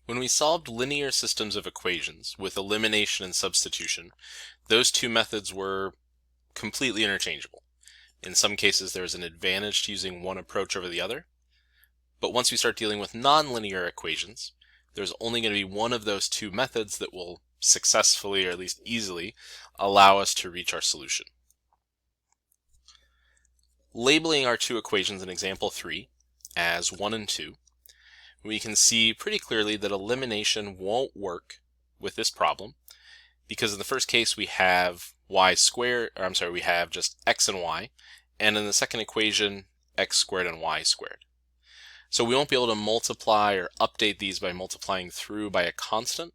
When we solved linear systems of equations with elimination and substitution, those two methods were completely interchangeable. In some cases, there's an advantage to using one approach over the other. But once we start dealing with nonlinear equations, there's only going to be one of those two methods that will successfully, or at least easily, allow us to reach our solution. Labeling our two equations in example 3 as 1 and 2, we can see pretty clearly that elimination won't work with this problem, because in the first case we have we have just x and y, and in the second equation, x squared and y squared. So we won't be able to multiply or update these by multiplying through by a constant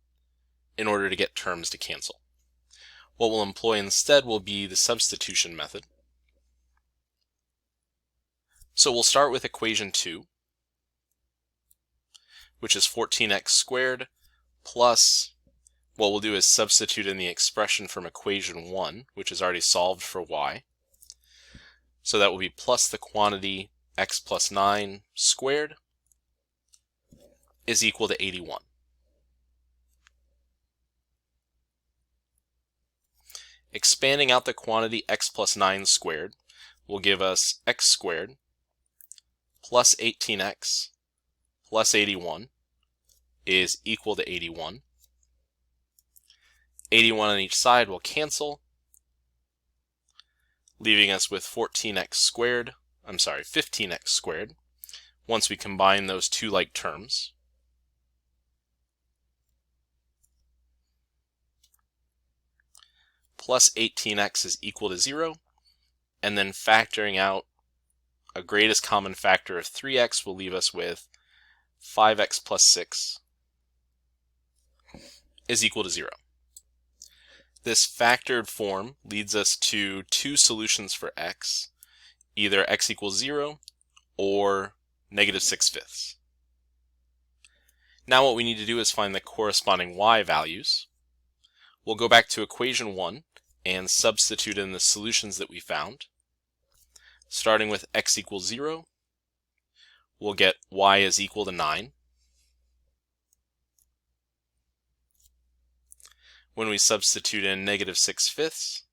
in order to get terms to cancel. What we'll employ instead will be the substitution method. So we'll start with equation 2, which is 14x squared plus, what we'll do is substitute in the expression from equation 1, which is already solved for y. So that will be plus the quantity x plus 9 squared is equal to 81. Expanding out the quantity x plus 9 squared will give us x squared plus 18x plus 81 is equal to 81. 81 on each side will cancel, leaving us with 15x squared once we combine those two like terms. Plus 18x is equal to 0, and then factoring out a greatest common factor of 3x will leave us with 5x plus 6 is equal to 0. This factored form leads us to two solutions for x, either x equals 0 or negative 6/5. Now what we need to do is find the corresponding y values. We'll go back to equation 1 and substitute in the solutions that we found. Starting with x equals 0, we'll get y is equal to 9. When we substitute in negative 6/5,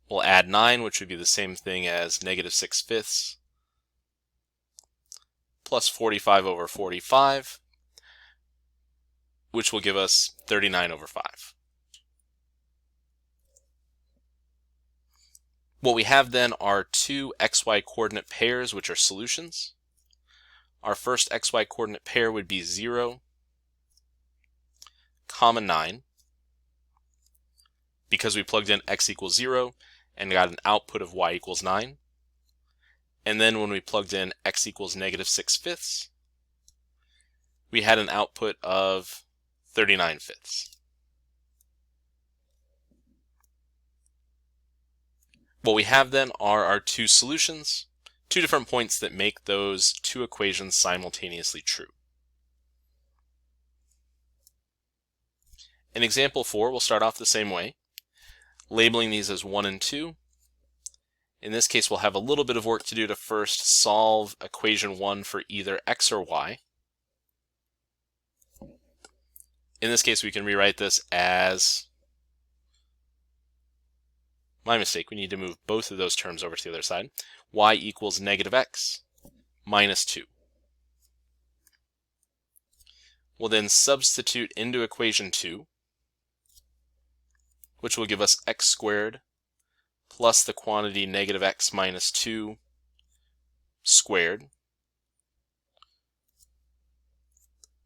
we'll add 9, which would be the same thing as negative 6/5, plus 45 over 45, which will give us 39 over 5. What we have then are two xy coordinate pairs, which are solutions. Our first xy coordinate pair would be 0, 9, because we plugged in x equals 0 and got an output of y equals 9. And then when we plugged in x equals negative 6/5, we had an output of 39/5. What we have then are our two solutions, two different points that make those two equations simultaneously true. In example 4, we'll start off the same way, labeling these as 1 and 2. In this case, we'll have a little bit of work to do to first solve equation 1 for either x or y. In this case, we can rewrite this as, my mistake, we need to move both of those terms over to the other side. Y equals negative x minus 2. We'll then substitute into equation 2, which will give us x squared plus the quantity negative x minus 2 squared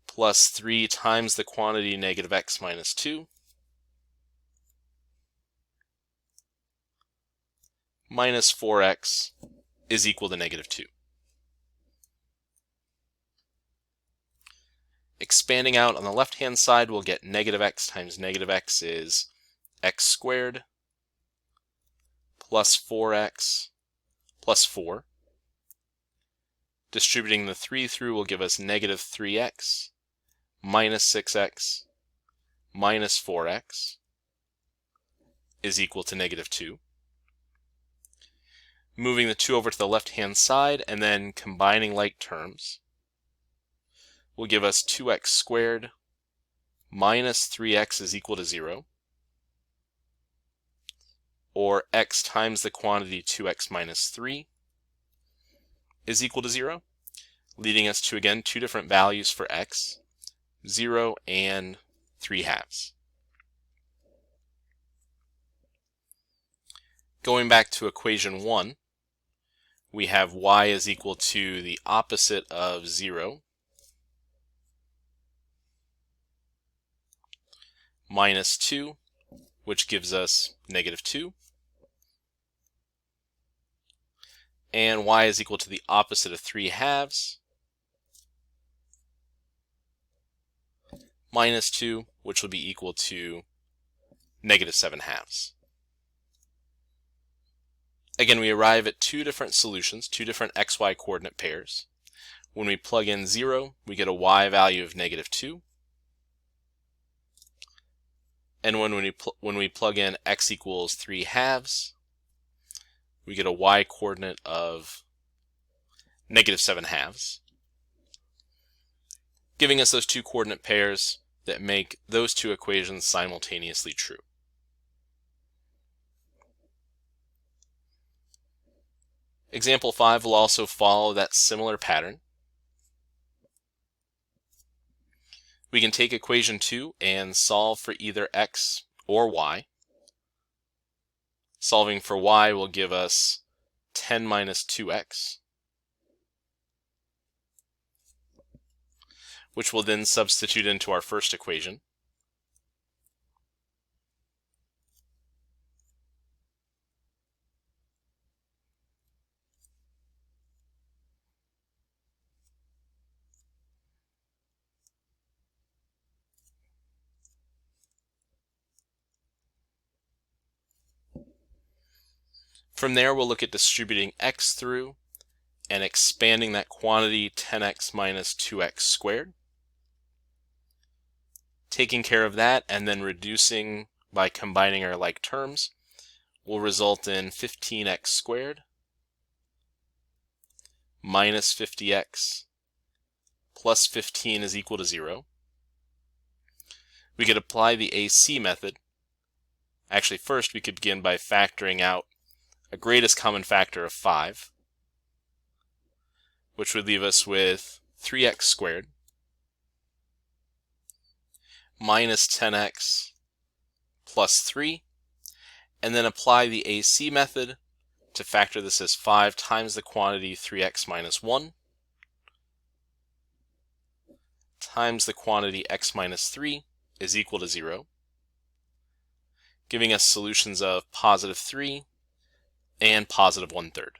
plus 3 times the quantity negative x minus 2 minus 4x is equal to negative 2. Expanding out on the left-hand side, we'll get negative x times negative x is x squared plus 4x plus 4. Distributing the 3 through will give us negative 3x minus 6x minus 4x is equal to negative 2. Moving the 2 over to the left-hand side and then combining like terms, will give us 2x squared minus 3x is equal to 0, or x times the quantity 2x minus 3 is equal to 0, leading us to, again, two different values for x, 0 and 3/2. Going back to equation 1, we have y is equal to the opposite of 0 minus 2, which gives us -2, and y is equal to the opposite of 3/2 minus 2, which will be equal to -7/2. Again, we arrive at two different solutions, two different xy coordinate pairs. When we plug in 0, we get a y value of -2. And when we plug in x equals 3/2, we get a y coordinate of -7/2, giving us those two coordinate pairs that make those two equations simultaneously true. Example 5 will also follow that similar pattern. We can take equation 2 and solve for either x or y. Solving for y will give us 10 minus 2x, which will then substitute into our first equation. From there, we'll look at distributing x through and expanding that quantity 10x minus 2x squared. Taking care of that and then reducing by combining our like terms will result in 15x squared minus 50x plus 15 is equal to 0. We could apply the AC method. Actually, first we could begin by factoring out a greatest common factor of 5, which would leave us with 3x squared minus 10x plus 3, and then apply the AC method to factor this as 5 times the quantity 3x minus 1 times the quantity x minus 3 is equal to 0, giving us solutions of positive 3 and positive 1/3.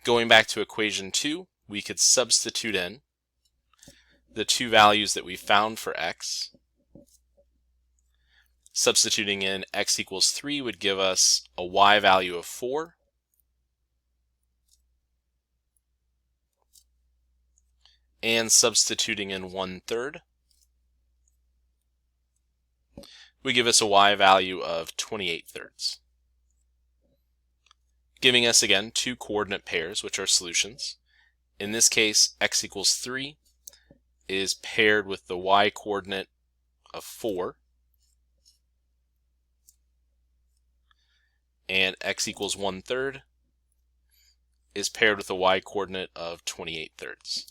Going back to equation 2, we could substitute in the two values that we found for x. Substituting in x equals 3 would give us a y value of 4. And substituting in 1/3 would give us a y value of 28/3. Giving us, again, two coordinate pairs, which are solutions. In this case, x equals 3 is paired with the y coordinate of 4, and x equals 1/3 is paired with the y coordinate of 28/3.